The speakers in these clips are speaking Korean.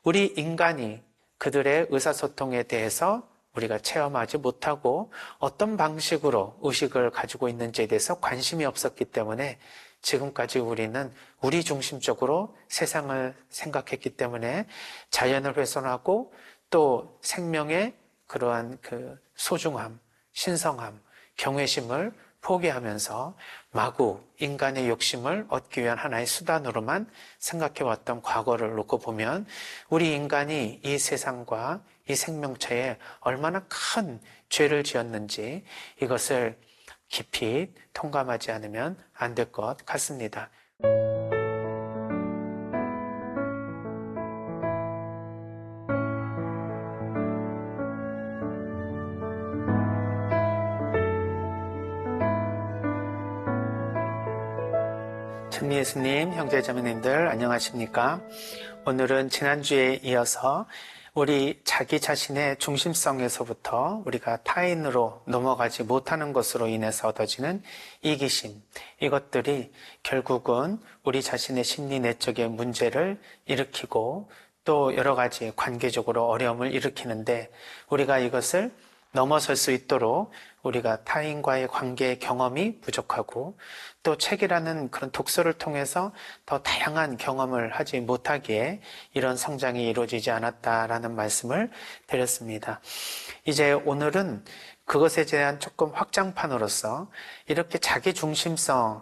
우리 인간이 그들의 의사소통에 대해서 우리가 체험하지 못하고 어떤 방식으로 의식을 가지고 있는지에 대해서 관심이 없었기 때문에 지금까지 우리는 우리 중심적으로 세상을 생각했기 때문에 자연을 훼손하고 또 생명의 그러한 그 소중함, 신성함, 경외심을 포기하면서 마구 인간의 욕심을 얻기 위한 하나의 수단으로만 생각해왔던 과거를 놓고 보면 우리 인간이 이 세상과 이 생명체에 얼마나 큰 죄를 지었는지 이것을 깊이 통감하지 않으면 안 될 것 같습니다. 전 예수님, 형제자매님들 안녕하십니까? 오늘은 지난주에 이어서 우리 자기 자신의 중심성에서부터 우리가 타인으로 넘어가지 못하는 것으로 인해서 얻어지는 이기심, 이것들이 결국은 우리 자신의 심리 내적의 문제를 일으키고 또 여러 가지 관계적으로 어려움을 일으키는데 우리가 이것을 넘어설 수 있도록 우리가 타인과의 관계 경험이 부족하고 또 책이라는 그런 독서를 통해서 더 다양한 경험을 하지 못하기에 이런 성장이 이루어지지 않았다라는 말씀을 드렸습니다. 이제 오늘은 그것에 대한 조금 확장판으로서 이렇게 자기 중심성을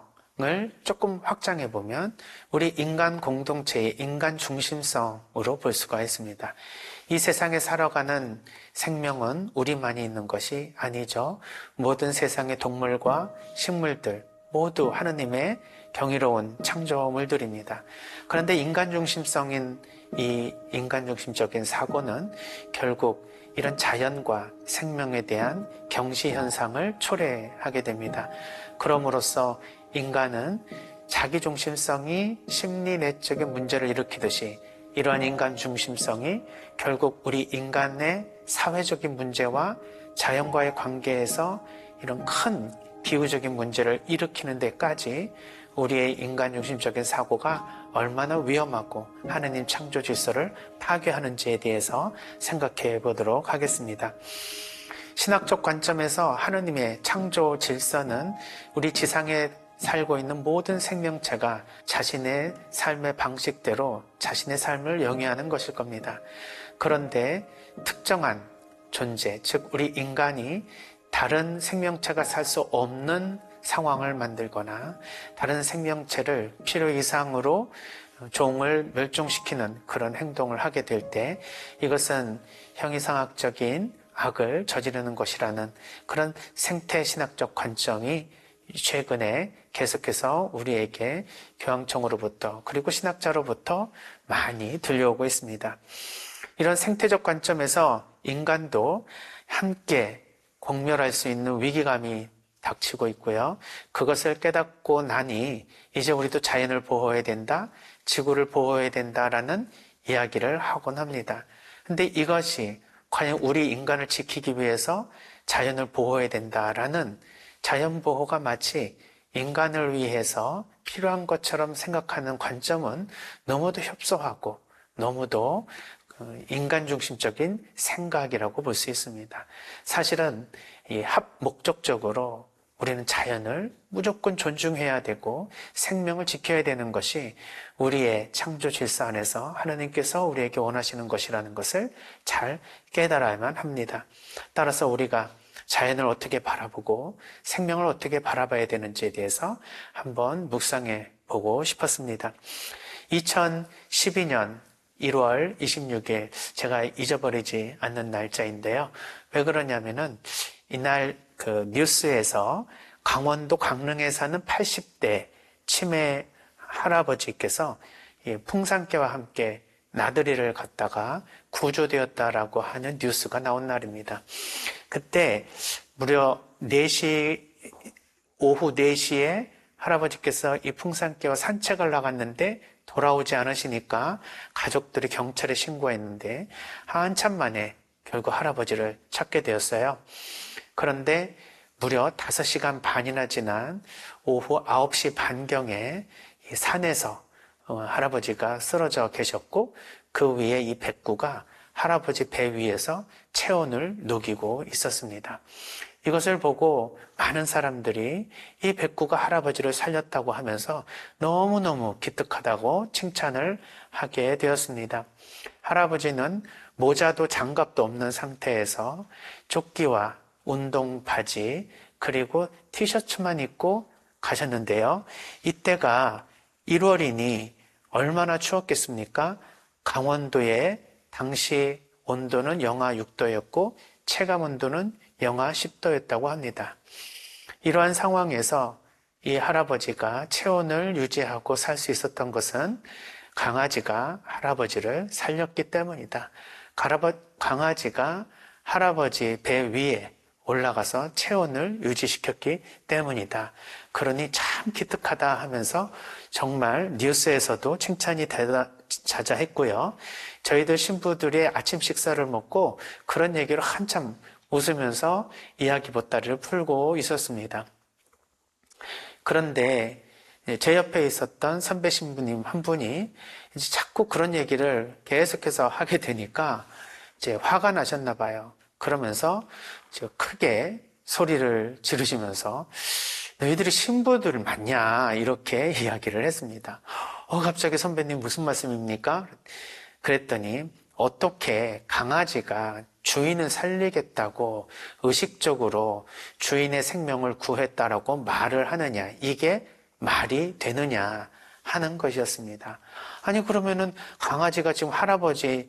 조금 확장해 보면 우리 인간 공동체의 인간 중심성으로 볼 수가 있습니다. 이 세상에 살아가는 생명은 우리만이 있는 것이 아니죠. 모든 세상의 동물과 식물들 모두 하느님의 경이로운 창조물들입니다. 그런데 인간 중심성인 이 인간 중심적인 사고는 결국 이런 자연과 생명에 대한 경시 현상을 초래하게 됩니다. 그럼으로써 인간은 자기 중심성이 심리 내적인 문제를 일으키듯이 이러한 인간 중심성이 결국 우리 인간의 사회적인 문제와 자연과의 관계에서 이런 큰 비유적인 문제를 일으키는 데까지 우리의 인간 중심적인 사고가 얼마나 위험하고 하느님 창조 질서를 파괴하는지에 대해서 생각해 보도록 하겠습니다. 신학적 관점에서 하느님의 창조 질서는 우리 지상에 살고 있는 모든 생명체가 자신의 삶의 방식대로 자신의 삶을 영위하는 것일 겁니다. 그런데 특정한 존재, 즉 우리 인간이 다른 생명체가 살 수 없는 상황을 만들거나 다른 생명체를 필요 이상으로 종을 멸종시키는 그런 행동을 하게 될 때 이것은 형이상학적인 악을 저지르는 것이라는 그런 생태신학적 관점이 최근에 계속해서 우리에게 교황청으로부터 그리고 신학자로부터 많이 들려오고 있습니다. 이런 생태적 관점에서 인간도 함께 공멸할 수 있는 위기감이 닥치고 있고요. 그것을 깨닫고 나니 이제 우리도 자연을 보호해야 된다, 지구를 보호해야 된다라는 이야기를 하곤 합니다. 근데 이것이 과연 우리 인간을 지키기 위해서 자연을 보호해야 된다라는 자연보호가 마치 인간을 위해서 필요한 것처럼 생각하는 관점은 너무도 협소하고 너무도 인간 중심적인 생각이라고 볼 수 있습니다. 사실은 이 합목적적으로 우리는 자연을 무조건 존중해야 되고 생명을 지켜야 되는 것이 우리의 창조 질서 안에서 하나님께서 우리에게 원하시는 것이라는 것을 잘 깨달아야만 합니다. 따라서 우리가 자연을 어떻게 바라보고 생명을 어떻게 바라봐야 되는지에 대해서 한번 묵상해 보고 싶었습니다. 2012년 1월 26일 제가 잊어버리지 않는 날짜인데요. 왜 그러냐면은 이날 그 뉴스에서 강원도 강릉에 사는 80대 치매 할아버지께서 풍산개와 함께 나들이를 갔다가 구조되었다라고 하는 뉴스가 나온 날입니다. 그때 무려 4시, 오후 4시에 할아버지께서 이 풍산개와 산책을 나갔는데 돌아오지 않으시니까 가족들이 경찰에 신고했는데 한참 만에 결국 할아버지를 찾게 되었어요. 그런데 무려 5시간 반이나 지난 오후 9시 반경에 이 산에서 할아버지가 쓰러져 계셨고 그 위에 이 백구가 할아버지 배 위에서 체온을 녹이고 있었습니다. 이것을 보고 많은 사람들이 이 백구가 할아버지를 살렸다고 하면서 너무너무 기특하다고 칭찬을 하게 되었습니다. 할아버지는 모자도 장갑도 없는 상태에서 조끼와 운동 바지 그리고 티셔츠만 입고 가셨는데요. 이때가 1월이니 얼마나 추웠겠습니까? 강원도의 당시 온도는 영하 6도였고 체감 온도는 영하 10도였다고 합니다. 이러한 상황에서 이 할아버지가 체온을 유지하고 살 수 있었던 것은 강아지가 할아버지를 살렸기 때문이다. 강아지가 할아버지 배 위에 올라가서 체온을 유지시켰기 때문이다. 그러니 참 기특하다 하면서 정말 뉴스에서도 칭찬이 자자했고요. 저희들 신부들이 아침 식사를 먹고 그런 얘기를 한참 웃으면서 이야기 보따리를 풀고 있었습니다. 그런데 제 옆에 있었던 선배 신부님 한 분이 이제 자꾸 그런 얘기를 계속해서 하게 되니까 이제 화가 나셨나 봐요. 그러면서 크게 소리를 지르시면서 너희들이 신부들 맞냐 이렇게 이야기를 했습니다. 갑자기 선배님 무슨 말씀입니까? 그랬더니 어떻게 강아지가 주인을 살리겠다고 의식적으로 주인의 생명을 구했다라고 말을 하느냐, 이게 말이 되느냐 하는 것이었습니다. 아니 그러면은 강아지가 지금 할아버지의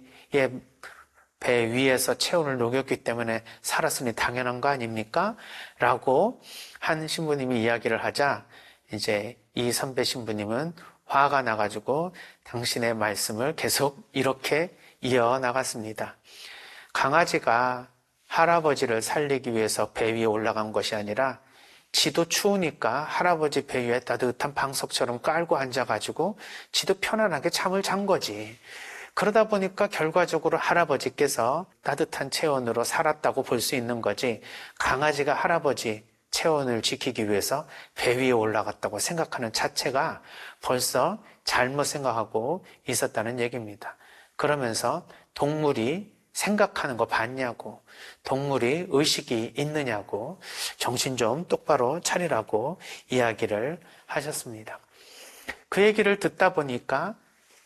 배 위에서 체온을 녹였기 때문에 살았으니 당연한 거 아닙니까? 라고 한 신부님이 이야기를 하자 이제 이 선배 신부님은 화가 나가지고 당신의 말씀을 계속 이렇게 이어나갔습니다. 강아지가 할아버지를 살리기 위해서 배 위에 올라간 것이 아니라 지도 추우니까 할아버지 배 위에 따뜻한 방석처럼 깔고 앉아가지고 지도 편안하게 잠을 잔 거지. 그러다 보니까 결과적으로 할아버지께서 따뜻한 체온으로 살았다고 볼 수 있는 거지, 강아지가 할아버지 체온을 지키기 위해서 배 위에 올라갔다고 생각하는 자체가 벌써 잘못 생각하고 있었다는 얘기입니다. 그러면서 동물이 생각하는 거 봤냐고, 동물이 의식이 있느냐고, 정신 좀 똑바로 차리라고 이야기를 하셨습니다. 그 얘기를 듣다 보니까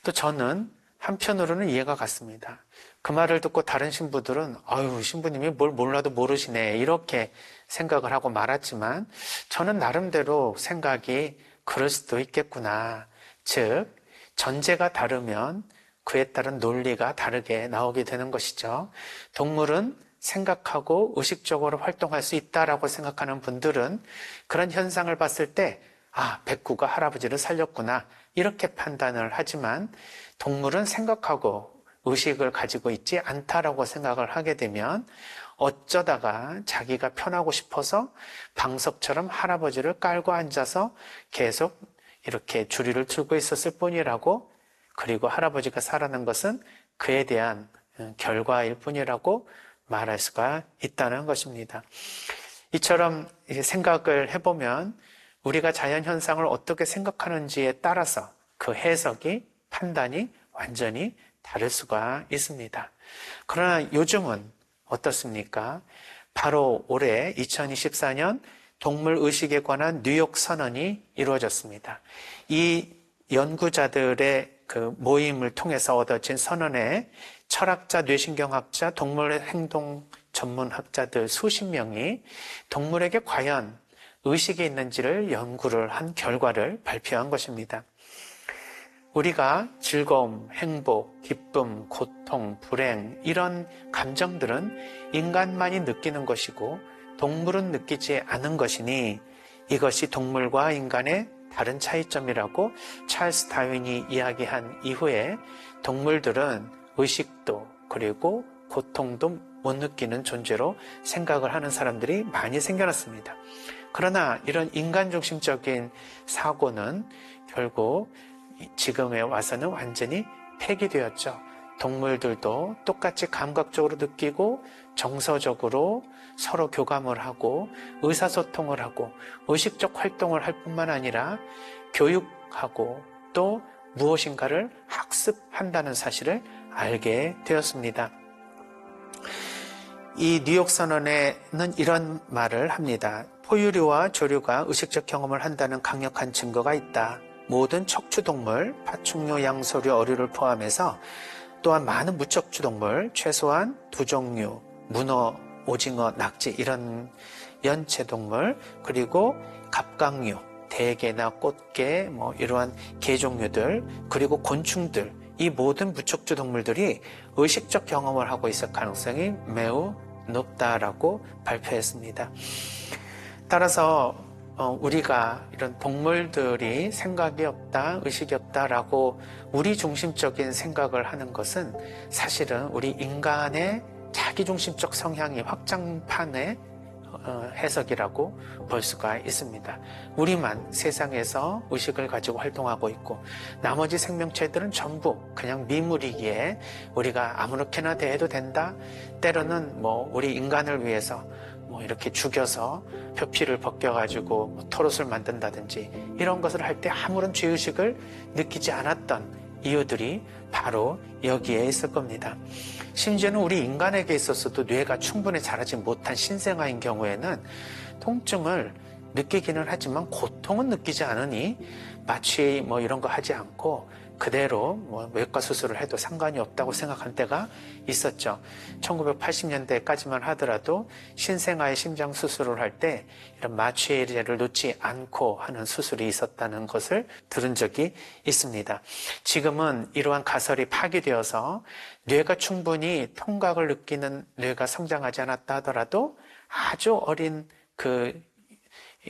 또 저는 한편으로는 이해가 갔습니다. 그 말을 듣고 다른 신부들은 아유, 신부님이 뭘 몰라도 모르시네 이렇게 생각을 하고 말았지만 저는 나름대로 생각이 그럴 수도 있겠구나. 즉 전제가 다르면 그에 따른 논리가 다르게 나오게 되는 것이죠. 동물은 생각하고 의식적으로 활동할 수 있다라고 생각하는 분들은 그런 현상을 봤을 때 백구가 할아버지를 살렸구나 이렇게 판단을 하지만, 동물은 생각하고 의식을 가지고 있지 않다라고 생각을 하게 되면 어쩌다가 자기가 편하고 싶어서 방석처럼 할아버지를 깔고 앉아서 계속 이렇게 주리를 틀고 있었을 뿐이라고, 그리고 할아버지가 살아난 것은 그에 대한 결과일 뿐이라고 말할 수가 있다는 것입니다. 이처럼 생각을 해보면 우리가 자연현상을 어떻게 생각하는지에 따라서 그 해석이, 판단이 완전히 다를 수가 있습니다. 그러나 요즘은 어떻습니까? 바로 올해 2024년 동물의식에 관한 뉴욕 선언이 이루어졌습니다. 이 연구자들의 그 모임을 통해서 얻어진 선언에 철학자, 뇌신경학자, 동물의 행동 전문학자들 수십 명이 동물에게 과연 의식이 있는지를 연구를 한 결과를 발표한 것입니다. 우리가 즐거움, 행복, 기쁨, 고통, 불행 이런 감정들은 인간만이 느끼는 것이고 동물은 느끼지 않은 것이니 이것이 동물과 인간의 다른 차이점이라고 찰스 다윈이 이야기한 이후에 동물들은 의식도 그리고 고통도 못 느끼는 존재로 생각을 하는 사람들이 많이 생겨났습니다. 그러나 이런 인간 중심적인 사고는 결국 지금에 와서는 완전히 폐기되었죠. 동물들도 똑같이 감각적으로 느끼고 정서적으로 서로 교감을 하고 의사소통을 하고 의식적 활동을 할 뿐만 아니라 교육하고 또 무엇인가를 학습한다는 사실을 알게 되었습니다. 이 뉴욕 선언에는 이런 말을 합니다. 포유류와 조류가 의식적 경험을 한다는 강력한 증거가 있다. 모든 척추동물, 파충류, 양서류, 어류를 포함해서 또한 많은 무척추동물, 최소한 2종류, 문어, 오징어, 낙지 이런 연체동물, 그리고 갑각류, 대게나 꽃게, 이러한 게종류들, 그리고 곤충들, 이 모든 무척추 동물들이 의식적 경험을 하고 있을 가능성이 매우 높다라고 발표했습니다. 따라서 우리가 이런 동물들이 생각이 없다, 의식이 없다라고 우리 중심적인 생각을 하는 것은 사실은 우리 인간의 자기중심적 성향이 확장판의 해석이라고 볼 수가 있습니다. 우리만 세상에서 의식을 가지고 활동하고 있고 나머지 생명체들은 전부 그냥 미물이기에 우리가 아무렇게나 대해도 된다. 때로는 우리 인간을 위해서 이렇게 죽여서 표피를 벗겨가지고 털옷을 만든다든지 이런 것을 할 때 아무런 죄의식을 느끼지 않았던 이유들이 바로 여기에 있을 겁니다. 심지어는 우리 인간에게 있어서도 뇌가 충분히 자라지 못한 신생아인 경우에는 통증을 느끼기는 하지만 고통은 느끼지 않으니 마취 이런 거 하지 않고 그대로 외과 수술을 해도 상관이 없다고 생각한 때가 있었죠. 1980년대까지만 하더라도 신생아의 심장 수술을 할 때 이런 마취를 놓지 않고 하는 수술이 있었다는 것을 들은 적이 있습니다. 지금은 이러한 가설이 파기되어서 뇌가 충분히 통각을 느끼는 뇌가 성장하지 않았다 하더라도 아주 어린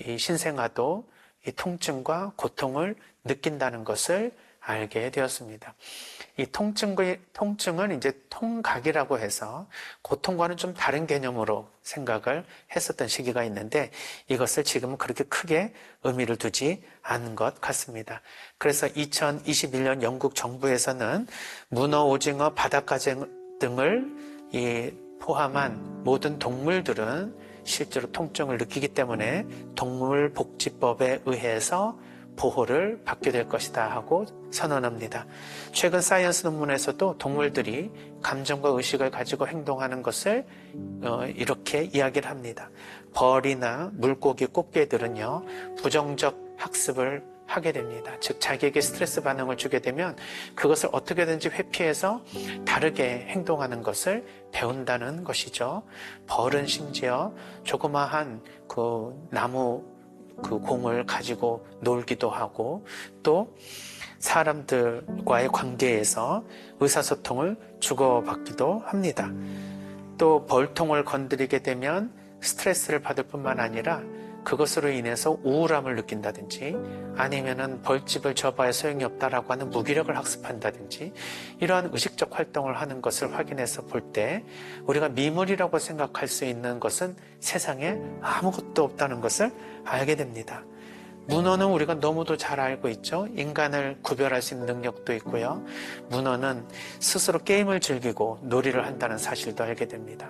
이 신생아도 이 통증과 고통을 느낀다는 것을 알게 되었습니다. 이 통증은 이제 통각이라고 해서 고통과는 좀 다른 개념으로 생각을 했었던 시기가 있는데 이것을 지금은 그렇게 크게 의미를 두지 않은 것 같습니다. 그래서 2021년 영국 정부에서는 문어, 오징어, 바닷가재 등을 포함한 모든 동물들은 실제로 통증을 느끼기 때문에 동물복지법에 의해서 보호를 받게 될 것이다 하고 선언합니다. 최근 사이언스 논문에서도 동물들이 감정과 의식을 가지고 행동하는 것을 이렇게 이야기를 합니다. 벌이나 물고기, 꽃게들은요 부정적 학습을 하게 됩니다. 즉 자기에게 스트레스 반응을 주게 되면 그것을 어떻게든지 회피해서 다르게 행동하는 것을 배운다는 것이죠. 벌은 심지어 조그마한 나무 공을 가지고 놀기도 하고 또 사람들과의 관계에서 의사소통을 주고받기도 합니다. 또 벌통을 건드리게 되면 스트레스를 받을 뿐만 아니라 그것으로 인해서 우울함을 느낀다든지 아니면은 벌집을 접어야 소용이 없다라고 하는 무기력을 학습한다든지 이러한 의식적 활동을 하는 것을 확인해서 볼 때 우리가 미물이라고 생각할 수 있는 것은 세상에 아무것도 없다는 것을 알게 됩니다. 문어는 우리가 너무도 잘 알고 있죠. 인간을 구별할 수 있는 능력도 있고요. 문어는 스스로 게임을 즐기고 놀이를 한다는 사실도 알게 됩니다.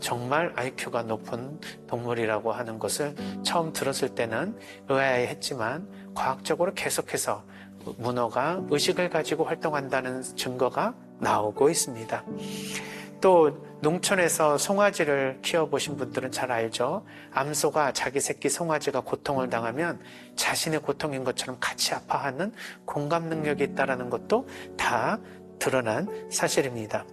정말 IQ가 높은 동물이라고 하는 것을 처음 들었을 때는 의아해했지만 과학적으로 계속해서 문어가 의식을 가지고 활동한다는 증거가 나오고 있습니다. 또 농촌에서 송아지를 키워보신 분들은 잘 알죠. 암소가 자기 새끼 송아지가 고통을 당하면 자신의 고통인 것처럼 같이 아파하는 공감 능력이 있다는 것도 다 드러난 사실입니다.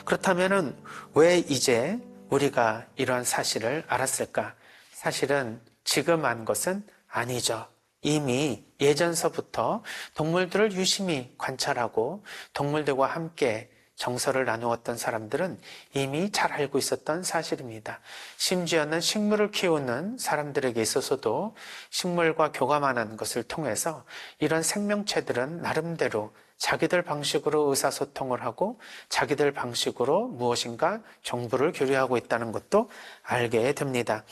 그렇다면 왜 이제 우리가 이러한 사실을 알았을까? 사실은 지금 안 것은 아니죠. 이미 예전서부터 동물들을 유심히 관찰하고 동물들과 함께 정서를 나누었던 사람들은 이미 잘 알고 있었던 사실입니다. 심지어는 식물을 키우는 사람들에게 있어서도 식물과 교감하는 것을 통해서 이런 생명체들은 나름대로 자기들 방식으로 의사소통을 하고 자기들 방식으로 무엇인가 정보를 교류하고 있다는 것도 알게 됩니다.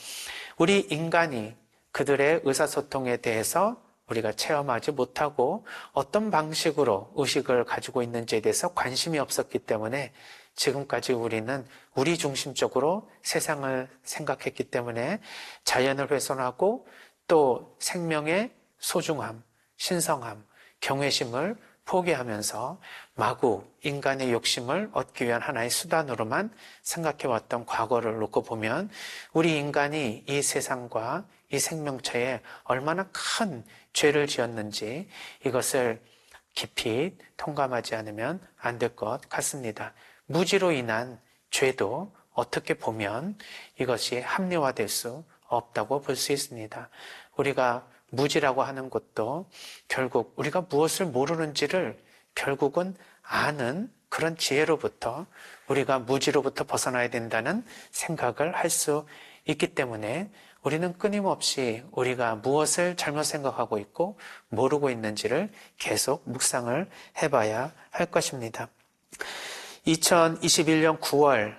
우리 인간이 그들의 의사소통에 대해서 우리가 체험하지 못하고 어떤 방식으로 의식을 가지고 있는지에 대해서 관심이 없었기 때문에 지금까지 우리는 우리 중심적으로 세상을 생각했기 때문에 자연을 훼손하고 또 생명의 소중함, 신성함, 경외심을 포기하면서 마구 인간의 욕심을 얻기 위한 하나의 수단으로만 생각해왔던 과거를 놓고 보면 우리 인간이 이 세상과 이 생명체에 얼마나 큰 죄를 지었는지 이것을 깊이 통감하지 않으면 안 될 것 같습니다. 무지로 인한 죄도 어떻게 보면 이것이 합리화될 수 없다고 볼 수 있습니다. 우리가 무지라고 하는 것도 결국 우리가 무엇을 모르는지를 결국은 아는 그런 지혜로부터 우리가 무지로부터 벗어나야 된다는 생각을 할 수 있기 때문에 우리는 끊임없이 우리가 무엇을 잘못 생각하고 있고 모르고 있는지를 계속 묵상을 해봐야 할 것입니다. 2021년 9월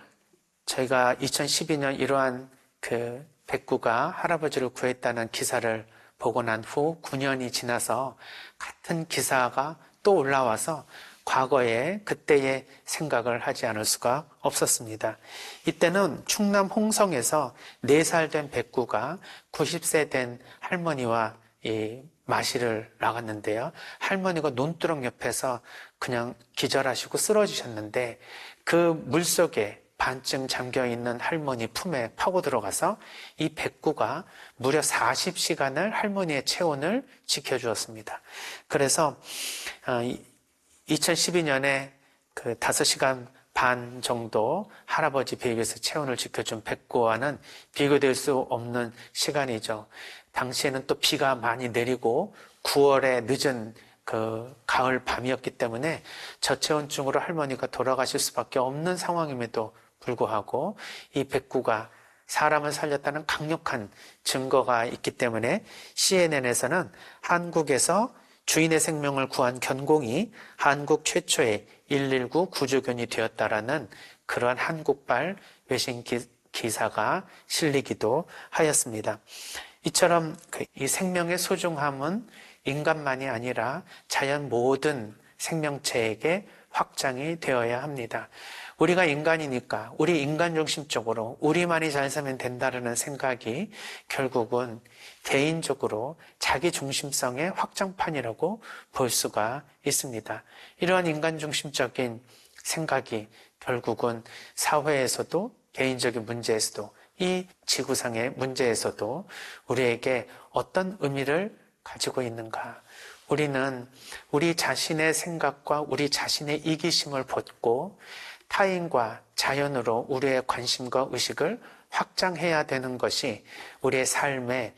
저희가 2012년 이러한 그 백구가 할아버지를 구했다는 기사를 보고 난 후 9년이 지나서 같은 기사가 또 올라와서 과거에 그때의 생각을 하지 않을 수가 없었습니다. 이때는 충남 홍성에서 4살 된 백구가 90세 된 할머니와 마시를 나갔는데요. 할머니가 논두렁 옆에서 그냥 기절하시고 쓰러지셨는데 그 물속에 반쯤 잠겨있는 할머니 품에 파고 들어가서 이 백구가 무려 40시간을 할머니의 체온을 지켜주었습니다. 그래서 2012년에 그 5시간 반 정도 할아버지 베이비에서 체온을 지켜준 백구와는 비교될 수 없는 시간이죠. 당시에는 또 비가 많이 내리고 9월에 늦은 그 가을 밤이었기 때문에 저체온증으로 할머니가 돌아가실 수밖에 없는 상황임에도 불구하고 이 백구가 사람을 살렸다는 강력한 증거가 있기 때문에 CNN에서는 한국에서 주인의 생명을 구한 견공이 한국 최초의 119 구조견이 되었다라는 그러한 한국발 외신 기사가 실리기도 하였습니다. 이처럼 이 생명의 소중함은 인간만이 아니라 자연 모든 생명체에게 확장이 되어야 합니다. 우리가 인간이니까 우리 인간 중심적으로 우리만이 잘 살면 된다는 생각이 결국은 개인적으로 자기 중심성의 확장판이라고 볼 수가 있습니다. 이러한 인간 중심적인 생각이 결국은 사회에서도 개인적인 문제에서도 이 지구상의 문제에서도 우리에게 어떤 의미를 가지고 있는가? 우리는 우리 자신의 생각과 우리 자신의 이기심을 벗고 타인과 자연으로 우리의 관심과 의식을 확장해야 되는 것이 우리의 삶에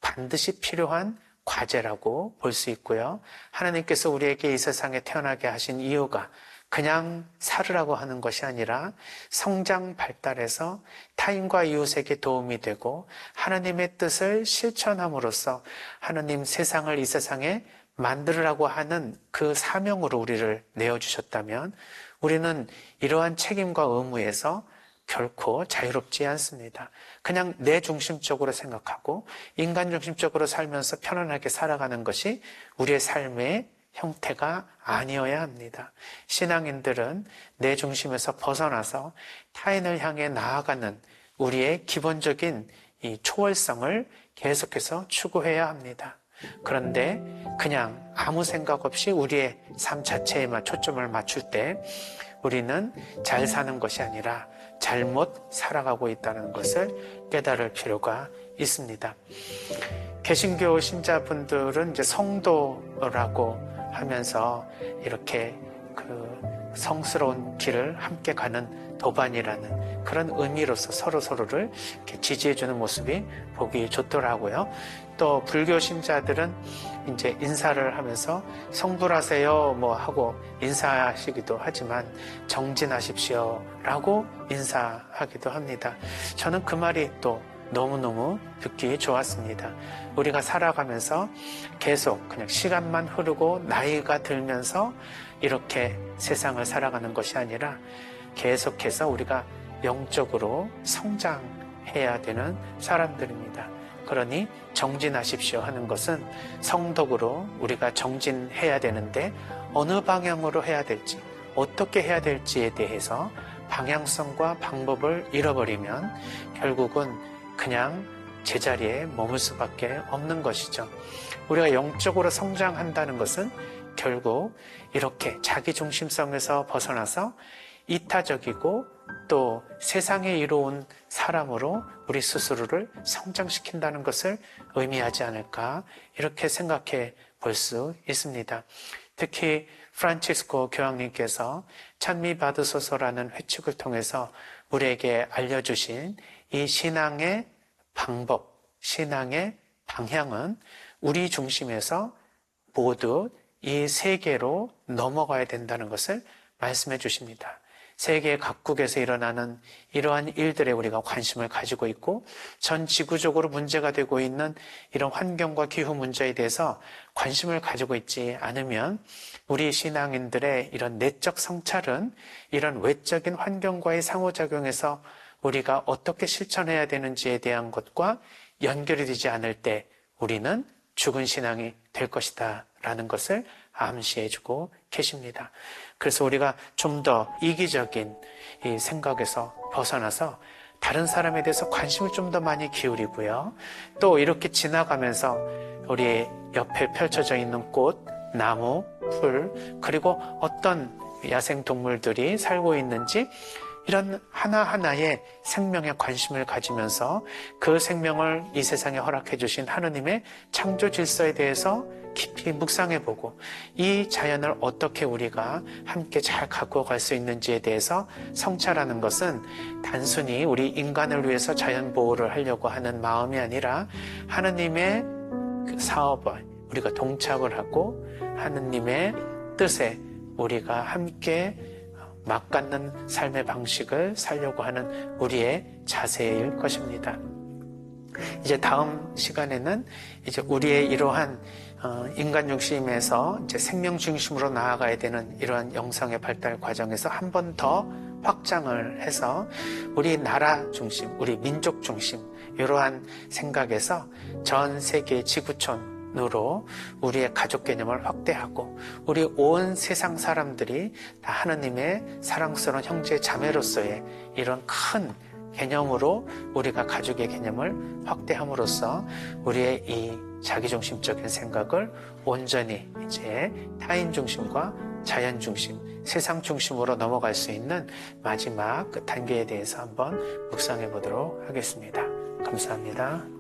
반드시 필요한 과제라고 볼 수 있고요. 하나님께서 우리에게 이 세상에 태어나게 하신 이유가 그냥 살으라고 하는 것이 아니라 성장 발달해서 타인과 이웃에게 도움이 되고 하나님의 뜻을 실천함으로써 하나님 세상을 이 세상에 만들으라고 하는 그 사명으로 우리를 내어주셨다면 우리는 이러한 책임과 의무에서 결코 자유롭지 않습니다. 그냥 내 중심적으로 생각하고 인간 중심적으로 살면서 편안하게 살아가는 것이 우리의 삶의 형태가 아니어야 합니다. 신앙인들은 내 중심에서 벗어나서 타인을 향해 나아가는 우리의 기본적인 이 초월성을 계속해서 추구해야 합니다. 그런데 그냥 아무 생각 없이 우리의 삶 자체에만 초점을 맞출 때 우리는 잘 사는 것이 아니라 잘못 살아가고 있다는 것을 깨달을 필요가 있습니다. 개신교 신자분들은 이제 성도라고 하면서 이렇게 그 성스러운 길을 함께 가는 도반이라는 그런 의미로서 서로를 이렇게 지지해주는 모습이 보기 좋더라고요. 또 불교 신자들은 이제 인사를 하면서 성불하세요 뭐 하고 인사하시기도 하지만 정진하십시오 라고 인사하기도 합니다. 저는 그 말이 또 너무너무 듣기 좋았습니다. 우리가 살아가면서 계속 그냥 시간만 흐르고 나이가 들면서 이렇게 세상을 살아가는 것이 아니라 계속해서 우리가 영적으로 성장해야 되는 사람들입니다. 그러니 정진하십시오 하는 것은 성덕으로 우리가 정진해야 되는데 어느 방향으로 해야 될지 어떻게 해야 될지에 대해서 방향성과 방법을 잃어버리면 결국은 그냥 제자리에 머물 수밖에 없는 것이죠. 우리가 영적으로 성장한다는 것은 결국 이렇게 자기중심성에서 벗어나서 이타적이고 또 세상에 이로운 사람으로 우리 스스로를 성장시킨다는 것을 의미하지 않을까 이렇게 생각해 볼 수 있습니다. 특히 프란치스코 교황님께서 찬미 받으소서라는 회칙을 통해서 우리에게 알려주신 이 신앙의 방법, 신앙의 방향은 우리 중심에서 모두 이 세계로 넘어가야 된다는 것을 말씀해 주십니다. 세계 각국에서 일어나는 이러한 일들에 우리가 관심을 가지고 있고 전 지구적으로 문제가 되고 있는 이런 환경과 기후 문제에 대해서 관심을 가지고 있지 않으면 우리 신앙인들의 이런 내적 성찰은 이런 외적인 환경과의 상호작용에서 우리가 어떻게 실천해야 되는지에 대한 것과 연결이 되지 않을 때 우리는 죽은 신앙이 될 것이다 라는 것을 암시해주고 계십니다. 그래서 우리가 좀 더 이기적인 이 생각에서 벗어나서 다른 사람에 대해서 관심을 좀 더 많이 기울이고요. 또 이렇게 지나가면서 우리 옆에 펼쳐져 있는 꽃, 나무, 풀, 그리고 어떤 야생동물들이 살고 있는지 이런 하나하나의 생명에 관심을 가지면서 그 생명을 이 세상에 허락해 주신 하느님의 창조 질서에 대해서 깊이 묵상해보고 이 자연을 어떻게 우리가 함께 잘 갖고 갈 수 있는지에 대해서 성찰하는 것은 단순히 우리 인간을 위해서 자연 보호를 하려고 하는 마음이 아니라 하느님의 그 사업을 우리가 동참을 하고 하느님의 뜻에 우리가 함께 맞갖는 삶의 방식을 살려고 하는 우리의 자세일 것입니다. 이제 다음 시간에는 이제 우리의 이러한 인간 중심에서 이제 생명 중심으로 나아가야 되는 이러한 영성의 발달 과정에서 한 번 더 확장을 해서 우리 나라 중심, 우리 민족 중심 이러한 생각에서 전 세계 지구촌으로 우리의 가족 개념을 확대하고 우리 온 세상 사람들이 다 하느님의 사랑스러운 형제 자매로서의 이런 큰 개념으로 우리가 가족의 개념을 확대함으로써 우리의 이 자기중심적인 생각을 온전히 이제 타인 중심과 자연 중심, 세상 중심으로 넘어갈 수 있는 마지막 그 단계에 대해서 한번 묵상해 보도록 하겠습니다. 감사합니다.